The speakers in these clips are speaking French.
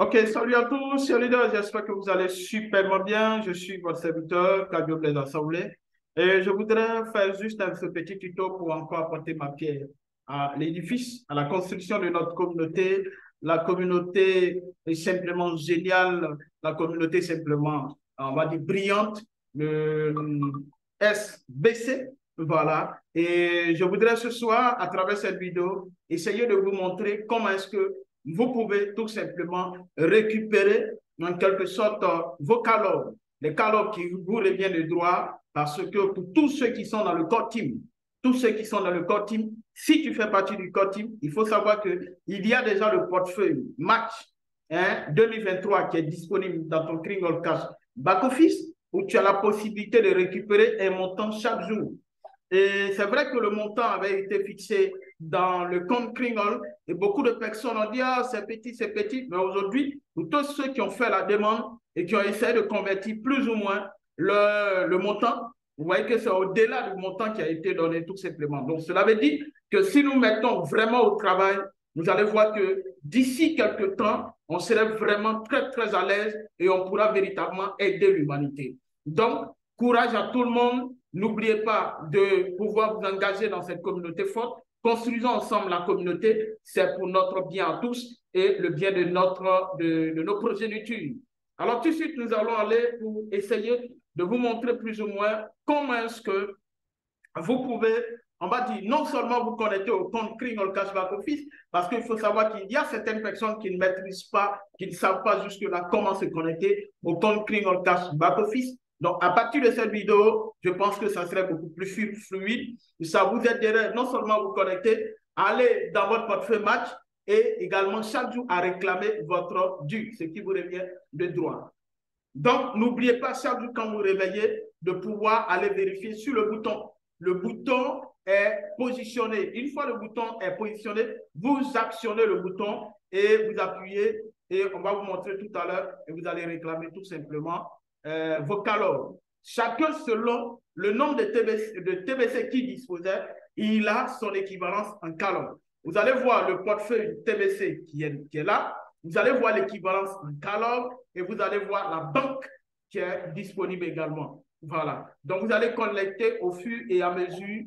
Ok, salut à tous, chers leaders, j'espère que vous allez superment bien. Je suis votre serviteur, Kadio Blaise Assaoulé, et je voudrais faire juste ce petit tuto pour encore apporter ma pierre à l'édifice, à la construction de notre communauté. La communauté est simplement géniale, la communauté est simplement, on va dire, brillante, le SBC, voilà. Et je voudrais ce soir, à travers cette vidéo, essayer de vous montrer comment est-ce que vous pouvez tout simplement récupérer en quelque sorte vos calories, les calories qui vous reviennent de droit, parce que pour tous ceux qui sont dans le core team, tous ceux qui sont dans le core team, si tu fais partie du core team, il faut savoir qu'il y a déjà le portefeuille match 2023 qui est disponible dans ton Kringle Cash back office où tu as la possibilité de récupérer un montant chaque jour. Et c'est vrai que le montant avait été fixé dans le compte Kringle et beaucoup de personnes ont dit « Ah, c'est petit ». Mais aujourd'hui, pour tous ceux qui ont fait la demande et qui ont essayé de convertir plus ou moins le montant, vous voyez que c'est au-delà du montant qui a été donné tout simplement. Donc, cela veut dire que si nous mettons vraiment au travail, vous allez voir que d'ici quelques temps, on serait vraiment très, très à l'aise et on pourra véritablement aider l'humanité. Donc, courage à tout le monde. N'oubliez pas de pouvoir vous engager dans cette communauté forte. Construisons ensemble la communauté. C'est pour notre bien à tous et le bien de nos progénitures. Alors, tout de suite, nous allons aller pour essayer de vous montrer plus ou moins comment est-ce que vous pouvez, on va dire, non seulement vous connecter au compte Kringle Cash Back Office, parce qu'il faut savoir qu'il y a certaines personnes qui ne maîtrisent pas, qui ne savent pas jusque-là comment se connecter au compte Kringle Cash Back Office. Donc, à partir de cette vidéo, je pense que ça serait beaucoup plus fluide. Ça vous aiderait non seulement à vous connecter, à aller dans votre portefeuille match et également chaque jour à réclamer votre dû, ce qui vous revient de droit. Donc, n'oubliez pas chaque jour quand vous vous réveillez de pouvoir aller vérifier sur le bouton. Le bouton est positionné. Une fois le bouton est positionné, vous actionnez le bouton et vous appuyez et on va vous montrer tout à l'heure et vous allez réclamer tout simplement vos calories. Chacun selon le nombre de TBC qu'il disposait, il a son équivalence en calories. Vous allez voir le portefeuille TBC qui est là. Vous allez voir l'équivalence en calories et vous allez voir la banque qui est disponible également. Voilà. Donc, vous allez collecter au fur et à mesure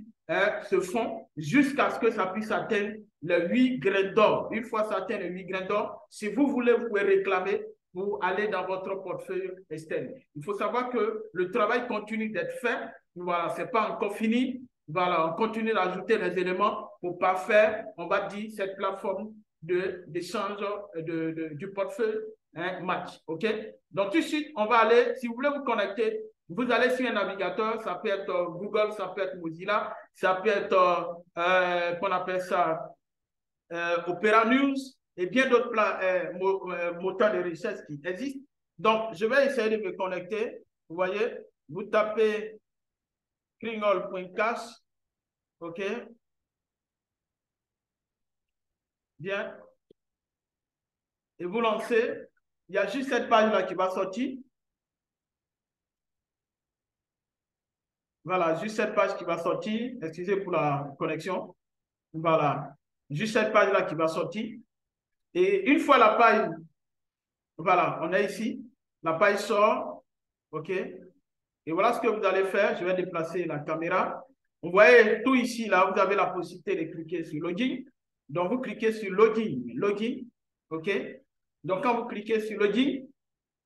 ce fonds jusqu'à ce que ça puisse atteindre les 8 grains d'or. Une fois ça atteint les 8 grains d'or, si vous voulez, vous pouvez réclamer pour aller dans votre portefeuille externe. Il faut savoir que le travail continue d'être fait. Voilà, ce n'est pas encore fini. Voilà, on continue d'ajouter les éléments pour pas faire, on va dire, cette plateforme d'échange du portefeuille match. OK? Donc, tout de suite, on va aller, si vous voulez vous connecter, vous allez sur un navigateur, ça peut être Google, ça peut être Mozilla, ça peut être, qu'on appelle ça, Opera News et bien d'autres moteurs de recherche qui existent. Donc, je vais essayer de me connecter. Vous voyez, vous tapez kringle.cash, OK? Bien. Et vous lancez. Il y a juste cette page-là qui va sortir. Voilà, juste cette page qui va sortir. Excusez pour la connexion. Voilà, juste cette page-là qui va sortir. Et une fois la page, voilà, on est ici. La page sort. OK? Et voilà ce que vous allez faire. Je vais déplacer la caméra. Vous voyez tout ici, là, vous avez la possibilité de cliquer sur Login. Donc, vous cliquez sur Login. Login. OK? Donc, quand vous cliquez sur Login,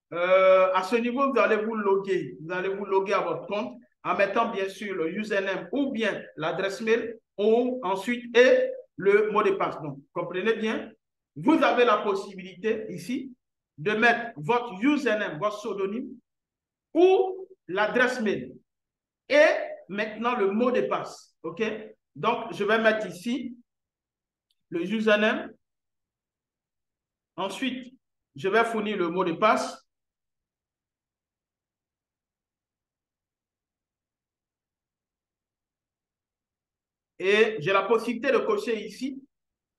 à ce niveau, vous allez vous loguer. Vous allez vous loguer à votre compte en mettant bien sûr le username ou bien l'adresse mail ou ensuite et le mot de passe. Donc, comprenez bien, vous avez la possibilité ici de mettre votre username, votre pseudonyme ou l'adresse mail et maintenant le mot de passe. OK? Donc, je vais mettre ici le username. Ensuite, je vais fournir le mot de passe. Et j'ai la possibilité de cocher ici.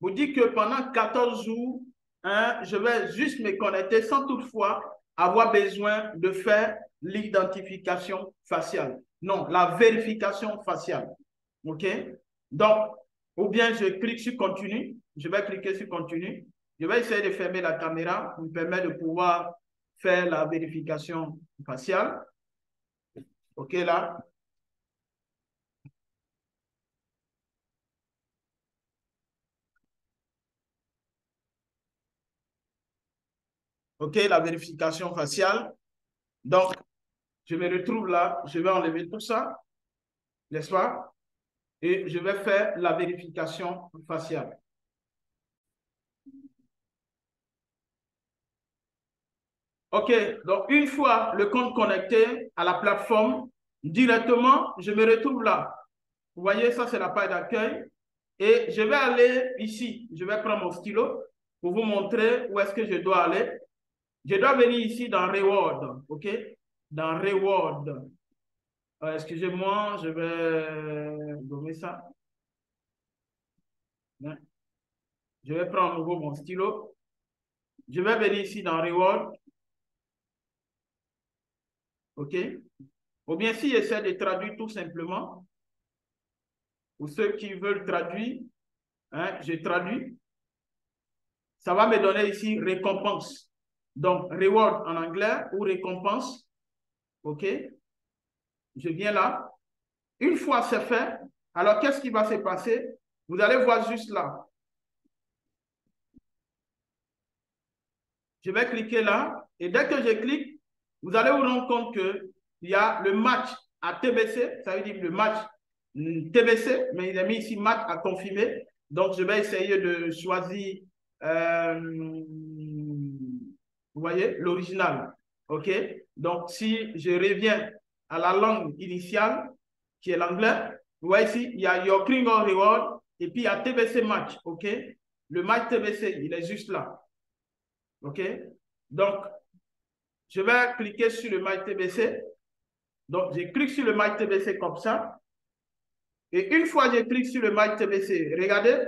Vous dites que pendant 14 jours, je vais juste me connecter sans toutefois avoir besoin de faire l'identification faciale. Non, la vérification faciale. OK? Donc, ou bien je clique sur continue. Je vais cliquer sur continue. Je vais essayer de fermer la caméra pour me permettre de pouvoir faire la vérification faciale. OK, là. OK, la vérification faciale. Donc, je me retrouve là. Je vais enlever tout ça, n'est-ce pas? Et je vais faire la vérification faciale. OK, donc une fois le compte connecté à la plateforme, directement, je me retrouve là. Vous voyez, ça, c'est la page d'accueil. Et je vais aller ici. Je vais prendre mon stylo pour vous montrer où est-ce que je dois aller. Je dois venir ici dans Reward. OK? Dans Reward. Excusez-moi, je vais donner ça. Je vais prendre à nouveau mon stylo. Je vais venir ici dans Reward. OK? Ou bien si j'essaie de traduire tout simplement, pour ceux qui veulent traduire, hein, je traduis. Ça va me donner ici récompense. Donc, reward en anglais ou récompense. OK? Je viens là. Une fois c'est fait, alors qu'est-ce qui va se passer? Vous allez voir juste là. Je vais cliquer là. Et dès que je clique, vous allez vous rendre compte qu'il y a le match à TBC. Ça veut dire le match TBC, mais il a mis ici match à confirmer. Donc, je vais essayer de choisir, vous voyez, l'original. OK? Donc, si je reviens à la langue initiale, qui est l'anglais, vous voyez ici, il y a Your Kringle Reward et puis il y a TBC Match. OK? Le match TBC, il est juste là. OK? Donc, je vais cliquer sur le match TBC. Donc, je clique sur le match TBC comme ça. Et une fois que je clique sur le match TBC, regardez,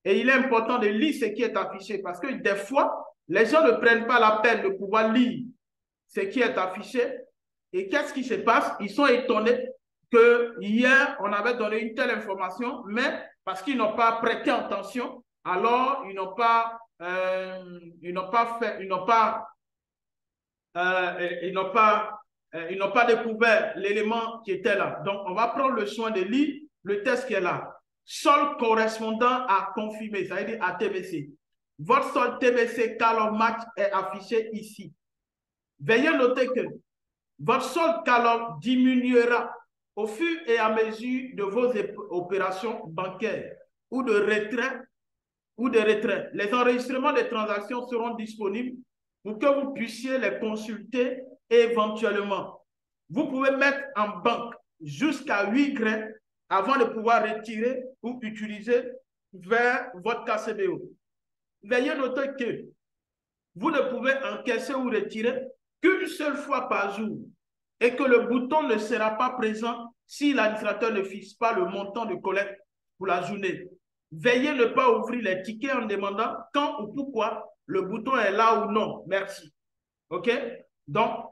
et il est important de lire ce qui est affiché parce que des fois, les gens ne prennent pas la peine de pouvoir lire ce qui est affiché. Et qu'est-ce qui se passe? Ils sont étonnés que hier, on avait donné une telle information, mais parce qu'ils n'ont pas prêté attention, alors ils n'ont pas découvert l'élément qui était là. Donc, on va prendre le soin de lire le test qui est là. Solde correspondant à confirmer, ça veut dire à TBC. Votre solde TBC Calor Match est affiché ici. Veuillez noter que votre solde Calor diminuera au fur et à mesure de vos opérations bancaires ou de retrait. Les enregistrements des transactions seront disponibles pour que vous puissiez les consulter éventuellement. Vous pouvez mettre en banque jusqu'à 8 grains avant de pouvoir retirer ou utiliser vers votre KCBO. Veuillez noter que vous ne pouvez encaisser ou retirer qu'une seule fois par jour et que le bouton ne sera pas présent si l'administrateur ne fixe pas le montant de collecte pour la journée. Veuillez ne pas ouvrir les tickets en demandant quand ou pourquoi le bouton est là ou non. Merci. OK? Donc,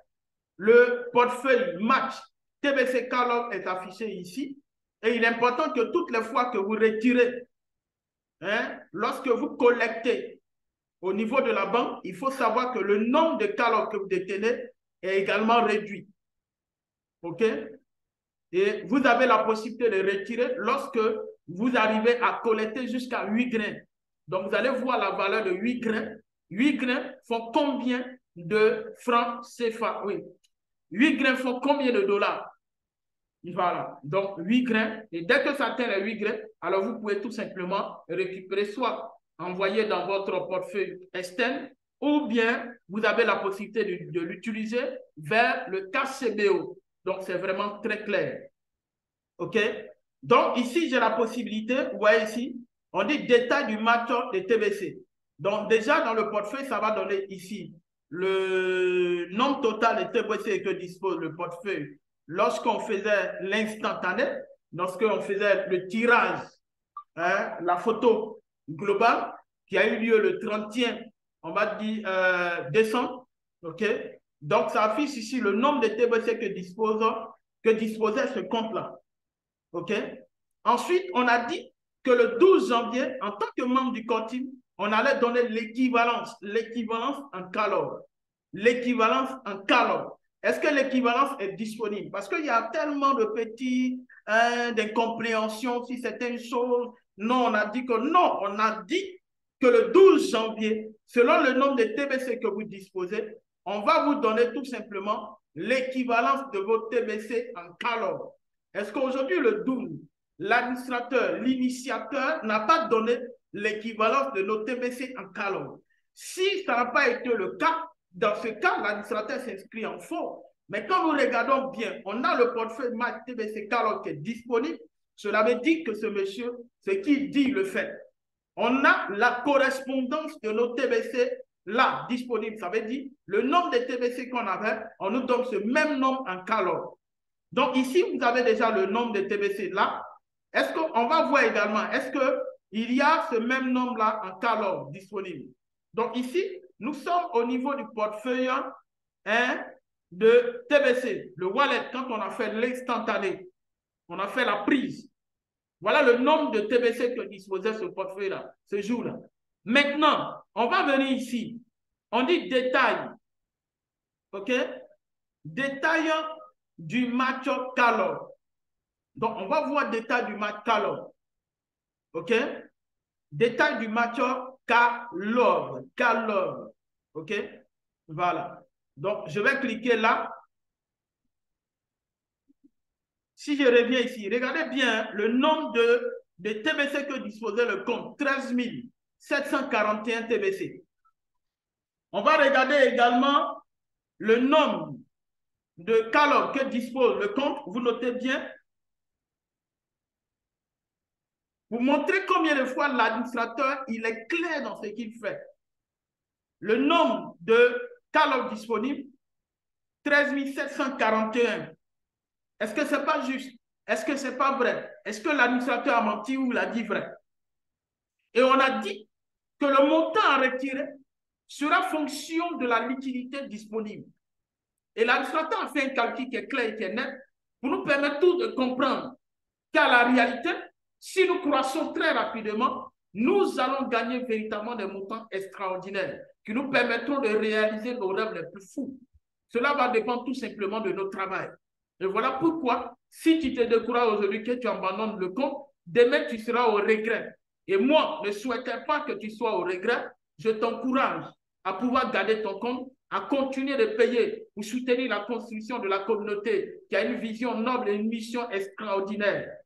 le portefeuille match TBC Calor est affiché ici. Et il est important que toutes les fois que vous retirez, hein, lorsque vous collectez au niveau de la banque, il faut savoir que le nombre de Calor que vous détenez est également réduit. OK? Et vous avez la possibilité de retirer lorsque vous arrivez à collecter jusqu'à 8 grains. Donc, vous allez voir la valeur de 8 grains. 8 grains font combien de francs CFA? Oui. 8 grains font combien de dollars? Voilà. Donc, 8 grains. Et dès que ça atteint les 8 grains, alors vous pouvez tout simplement récupérer, soit envoyer dans votre portefeuille externe, ou bien vous avez la possibilité de l'utiliser vers le KCBO. Donc, c'est vraiment très clair. OK? Donc, ici, j'ai la possibilité, vous voyez ici, on dit détail du match de TBC. Donc, déjà, dans le portefeuille, ça va donner ici le nombre total de TBC que dispose le portefeuille lorsqu'on faisait l'instantané, lorsqu'on faisait le tirage, hein, la photo globale qui a eu lieu le 31, on va dire décembre. OK? Donc, ça affiche ici le nombre de TBC que disposait ce compte-là. OK? Ensuite, on a dit que le 12 janvier, en tant que membre du core team, on allait donner l'équivalence en calories. L'équivalence en calories. Est-ce que l'équivalence est disponible? Parce qu'il y a tellement de petits d'incompréhension sur certaines choses. Non, on a dit que non, on a dit que le 12 janvier, selon le nombre de TBC que vous disposez, on va vous donner tout simplement l'équivalence de vos TBC en calories. Est-ce qu'aujourd'hui, le 12, l'administrateur, l'initiateur n'a pas donné l'équivalence de nos TBC en calories? Si ça n'a pas été le cas, dans ce cas, l'administrateur s'inscrit en faux. Mais quand nous regardons bien, on a le portefeuille Mac TBC calories qui est disponible. Cela veut dire que ce monsieur, ce qu'il dit, le fait. On a la correspondance de nos TBC là, disponible. Ça veut dire le nombre de TBC qu'on avait, on nous donne ce même nombre en calories. Donc ici, vous avez déjà le nombre de TBC là. Est-ce qu'on va voir également, est-ce qu'il y a ce même nombre-là en calories disponible? Donc ici, nous sommes au niveau du portefeuille de TBC, le wallet, quand on a fait l'instantané, on a fait la prise. Voilà le nombre de TBC que disposait ce portefeuille-là, ce jour-là. Maintenant, on va venir ici. On dit détail. OK? Détail du match calories. Donc, on va voir détail du match calories. OK? Détail du match calories. Calories. OK? Voilà. Donc, je vais cliquer là. Si je reviens ici, regardez bien le nombre de TBC que disposait le compte, 13 741 TBC. On va regarder également le nombre de calories que dispose le compte. Vous notez bien. Vous montrez combien de fois l'administrateur, il est clair dans ce qu'il fait. Le nombre de calories disponibles, 13 741. Est-ce que ce n'est pas juste? Est-ce que ce n'est pas vrai? Est-ce que l'administrateur a menti ou il a dit vrai? Et on a dit que le montant à retirer sera fonction de la liquidité disponible. Et l'administrateur a fait un calcul qui est clair et qui est net pour nous permettre tous de comprendre qu'à la réalité, si nous croissons très rapidement, nous allons gagner véritablement des montants extraordinaires qui nous permettront de réaliser nos rêves les plus fous. Cela va dépendre tout simplement de notre travail. Et voilà pourquoi, si tu te décourages aujourd'hui, que tu abandonnes le compte, demain tu seras au regret. Et moi, ne souhaitais pas que tu sois au regret. Je t'encourage à pouvoir garder ton compte, à continuer de payer pour soutenir la construction de la communauté qui a une vision noble et une mission extraordinaire.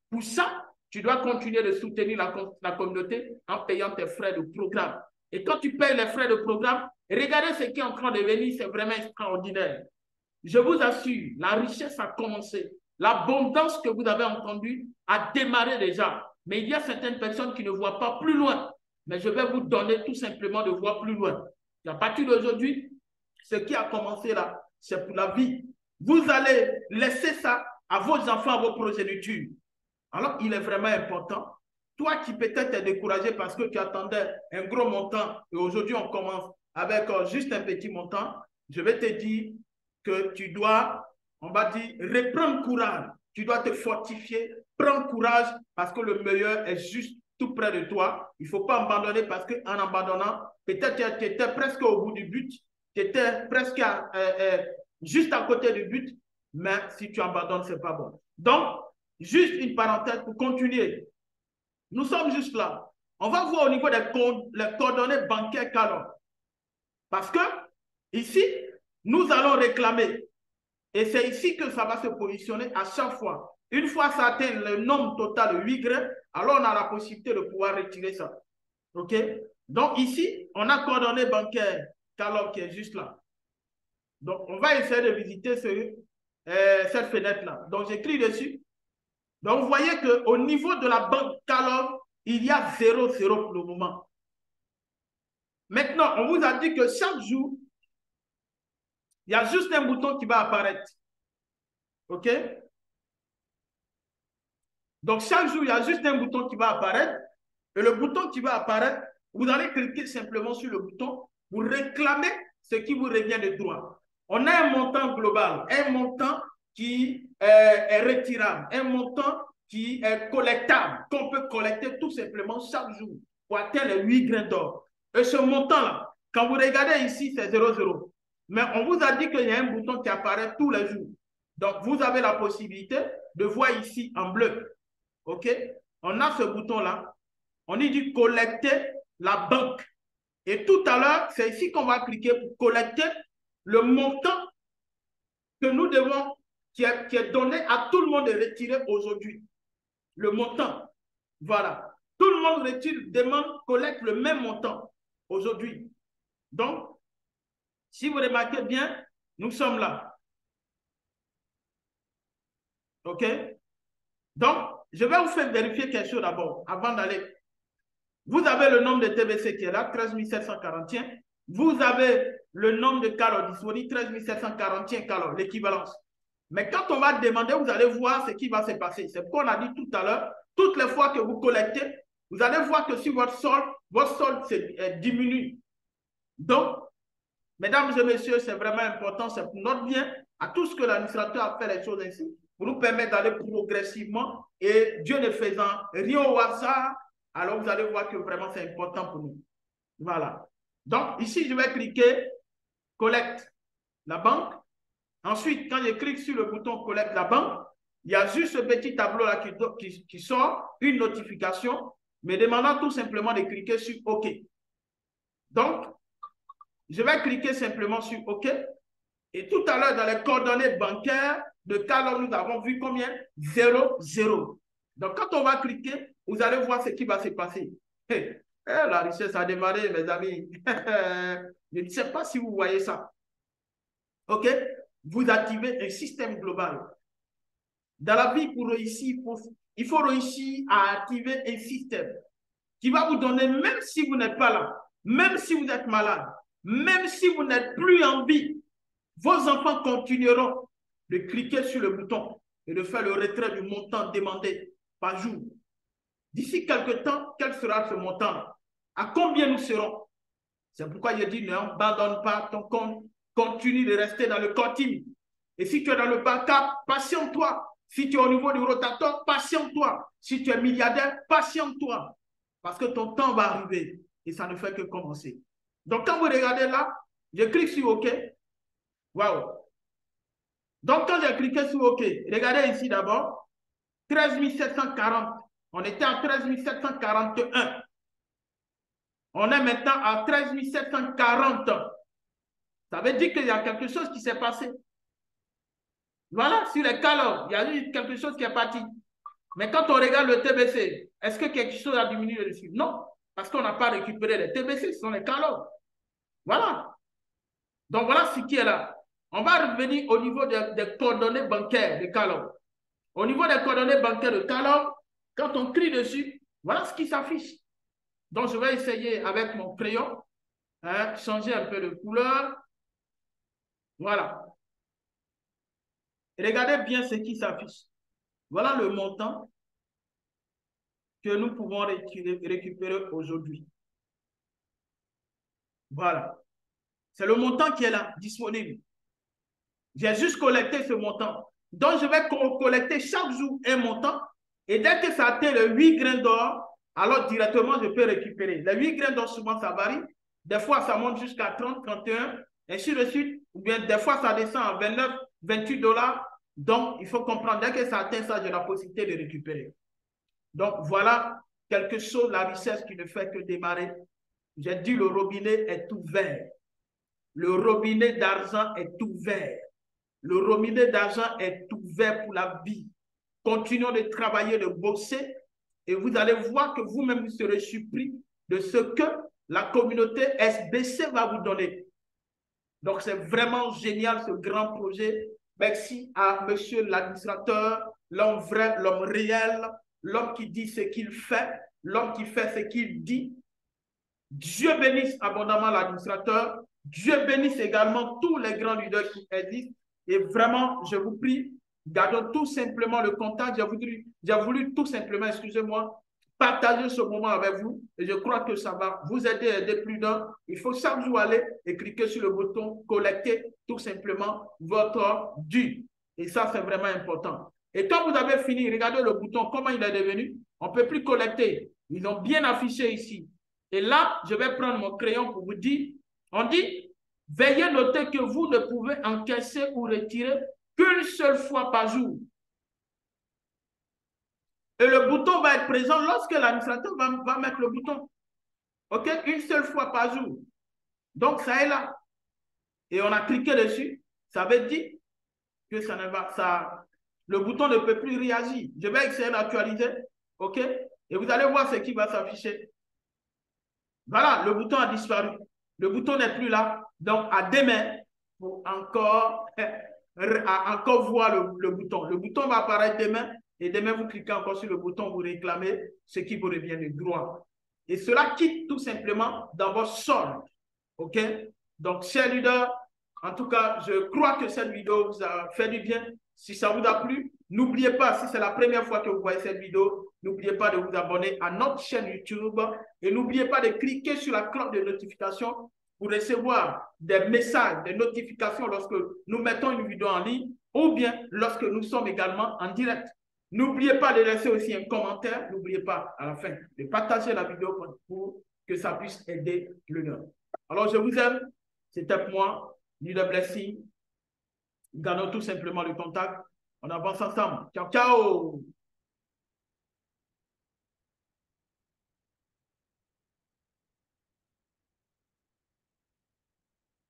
Pour ça, tu dois continuer de soutenir la communauté en payant tes frais de programme. Et quand tu payes les frais de programme, regardez ce qui est en train de venir, c'est vraiment extraordinaire. Je vous assure, la richesse a commencé. L'abondance que vous avez entendue a démarré déjà. Mais il y a certaines personnes qui ne voient pas plus loin. Mais je vais vous donner tout simplement de voir plus loin. Et à partir d'aujourd'hui, ce qui a commencé là, c'est pour la vie. Vous allez laisser ça à vos enfants, à vos progénitures. Alors, il est vraiment important. Toi qui peut-être es découragé parce que tu attendais un gros montant et aujourd'hui on commence avec juste un petit montant, je vais te dire que tu dois, on va dire, reprendre courage. Tu dois te fortifier, prendre courage parce que le meilleur est juste tout près de toi. Il ne faut pas abandonner parce qu'en abandonnant, peut-être tu étais presque au bout du but, tu étais presque juste à côté du but, mais si tu abandonnes, ce n'est pas bon. Donc, juste une parenthèse pour continuer. Nous sommes juste là. On va voir au niveau des coordonnées bancaires calories. Parce que ici, nous allons réclamer. Et c'est ici que ça va se positionner à chaque fois. Une fois ça atteint le nombre total de 8 grains, alors on a la possibilité de pouvoir retirer ça. OK? Donc ici, on a coordonnées bancaires calories qui est juste là. Donc, on va essayer de visiter cette fenêtre-là. Donc, j'écris dessus. Donc, vous voyez qu'au niveau de la banque calories, il y a 0,0 pour le moment. Maintenant, on vous a dit que chaque jour, il y a juste un bouton qui va apparaître. OK? Donc, chaque jour, il y a juste un bouton qui va apparaître. Et le bouton qui va apparaître, vous allez cliquer simplement sur le bouton pour réclamer ce qui vous revient de droit. On a un montant global, un montant qui est retirable, un montant qui est collectable, qu'on peut collecter tout simplement chaque jour. pour atteindre les 8 grains d'or. Et ce montant-là, quand vous regardez ici, c'est 0,0. Mais on vous a dit qu'il y a un bouton qui apparaît tous les jours. Donc, vous avez la possibilité de voir ici en bleu. OK? On a ce bouton-là. On y dit collecter la banque. Et tout à l'heure, c'est ici qu'on va cliquer pour collecter le montant que nous devons, qui est donné à tout le monde de retirer aujourd'hui. Le montant. Voilà. Tout le monde retire, demande, collecte le même montant aujourd'hui. Donc, si vous remarquez bien, nous sommes là. OK? Donc, je vais vous faire vérifier quelque chose d'abord, avant d'aller. Vous avez le nombre de TBC qui est là, 13 741. Vous avez le nombre de calories disponibles, 13 741 calories, l'équivalence. Mais quand on va demander, vous allez voir ce qui va se passer. C'est ce qu'on a dit tout à l'heure. Toutes les fois que vous collectez, vous allez voir que sur votre solde diminue. Donc, mesdames et messieurs, c'est vraiment important, c'est pour notre bien, à tout ce que l'administrateur a fait les choses ainsi, pour nous permettre d'aller progressivement et Dieu ne faisant rien au hasard, alors vous allez voir que vraiment c'est important pour nous. Voilà. Donc, ici, je vais cliquer collecte la banque. Ensuite, quand je clique sur le bouton collecte la banque, il y a juste ce petit tableau-là qui sort, une notification, me demandant tout simplement de cliquer sur OK. Donc, je vais cliquer simplement sur OK. Et tout à l'heure, dans les coordonnées bancaires de Calor, nous avons vu combien? 0, 0. Donc, quand on va cliquer, vous allez voir ce qui va se passer. La richesse a démarré, mes amis. Je ne sais pas si vous voyez ça. OK? Vous activez un système global. Dans la vie, pour réussir, il faut réussir à activer un système qui va vous donner, même si vous n'êtes pas là, même si vous êtes malade, même si vous n'êtes plus en vie, vos enfants continueront de cliquer sur le bouton et de faire le retrait du montant demandé par jour. D'ici quelques temps, quel sera ce montant? À combien nous serons? C'est pourquoi je dis, n'abandonne pas ton compte, continue de rester dans le continu. Et si tu es dans le backup, patiente-toi. Si tu es au niveau du rotateur, patiente-toi. Si tu es milliardaire, patiente-toi. Parce que ton temps va arriver et ça ne fait que commencer. Donc, quand vous regardez là, je clique sur OK. Waouh! Donc, quand j'ai cliqué sur OK, regardez ici d'abord, 13 740. On était à 13 741. On est maintenant à 13 740. Ça veut dire qu'il y a quelque chose qui s'est passé. Voilà, sur les calories, il y a eu quelque chose qui est parti. Mais quand on regarde le TBC, est-ce que quelque chose a diminué dessus? Non, parce qu'on n'a pas récupéré les TBC, ce sont les calories. Voilà. Donc voilà ce qui est là. On va revenir au niveau des coordonnées bancaires de calories. Au niveau des coordonnées bancaires de calories, quand on clique dessus, voilà ce qui s'affiche. Donc je vais essayer avec mon crayon, changer un peu de couleur. Voilà. Regardez bien ce qui s'affiche. Voilà le montant que nous pouvons récupérer aujourd'hui. Voilà. C'est le montant qui est là, disponible. J'ai juste collecté ce montant. Donc, je vais collecter chaque jour un montant. Et dès que ça atteint les 8 grains d'or, alors directement, je peux récupérer. Les 8 grains d'or, souvent, ça varie. Des fois, ça monte jusqu'à 30, 31, ainsi de suite. Ou bien, des fois, ça descend à 29, 28 $. Donc, il faut comprendre, dès que ça atteint ça, j'ai la possibilité de récupérer. Donc, voilà quelque chose, la richesse qui ne fait que démarrer. J'ai dit, le robinet est ouvert. Le robinet d'argent est ouvert. Le robinet d'argent est ouvert pour la vie. Continuons de travailler, de bosser, et vous allez voir que vous-même, vous serez surpris de ce que la communauté SBC va vous donner. Donc, c'est vraiment génial, ce grand projet. Merci à monsieur l'administrateur, l'homme vrai, l'homme réel, l'homme qui dit ce qu'il fait, l'homme qui fait ce qu'il dit. Dieu bénisse abondamment l'administrateur. Dieu bénisse également tous les grands leaders qui existent. Et vraiment, je vous prie, gardons tout simplement le contact. J'ai voulu tout simplement, excusez-moi, partager ce moment avec vous. Et je crois que ça va vous aider à aider plus d'un. Il faut chaque jour aller et cliquer sur le bouton collecter tout simplement votre dû. Et ça, c'est vraiment important. Et quand vous avez fini, regardez le bouton, comment il est devenu. On ne peut plus collecter. Ils ont bien affiché ici. Et là, je vais prendre mon crayon pour vous dire, on dit, veillez noter que vous ne pouvez encaisser ou retirer qu'une seule fois par jour. Et le bouton va être présent lorsque l'administrateur va mettre le bouton. OK? Une seule fois par jour. Donc, ça est là. Et on a cliqué dessus. Ça veut dire que ça ne va, ça, le bouton ne peut plus réagir. Je vais essayer d'actualiser. OK? Et vous allez voir ce qui va s'afficher. Voilà, le bouton a disparu. Le bouton n'est plus là. Donc, à demain, pour encore voir le bouton. Le bouton va apparaître demain et demain, vous cliquez encore sur le bouton, vous réclamez ce qui vous revient de droit. Et cela quitte tout simplement dans votre solde. OK? Donc, chers leaders, en tout cas, je crois que cette vidéo vous a fait du bien. Si ça vous a plu, n'oubliez pas, si c'est la première fois que vous voyez cette vidéo, n'oubliez pas de vous abonner à notre chaîne YouTube et n'oubliez pas de cliquer sur la cloche de notification pour recevoir des messages, des notifications lorsque nous mettons une vidéo en ligne ou bien lorsque nous sommes également en direct. N'oubliez pas de laisser aussi un commentaire. N'oubliez pas à la fin de partager la vidéo pour que ça puisse aider le nôtre. Alors, je vous aime. C'était pour moi, Leader Blessing. Gardons tout simplement le contact. On avance ensemble. Ciao, ciao!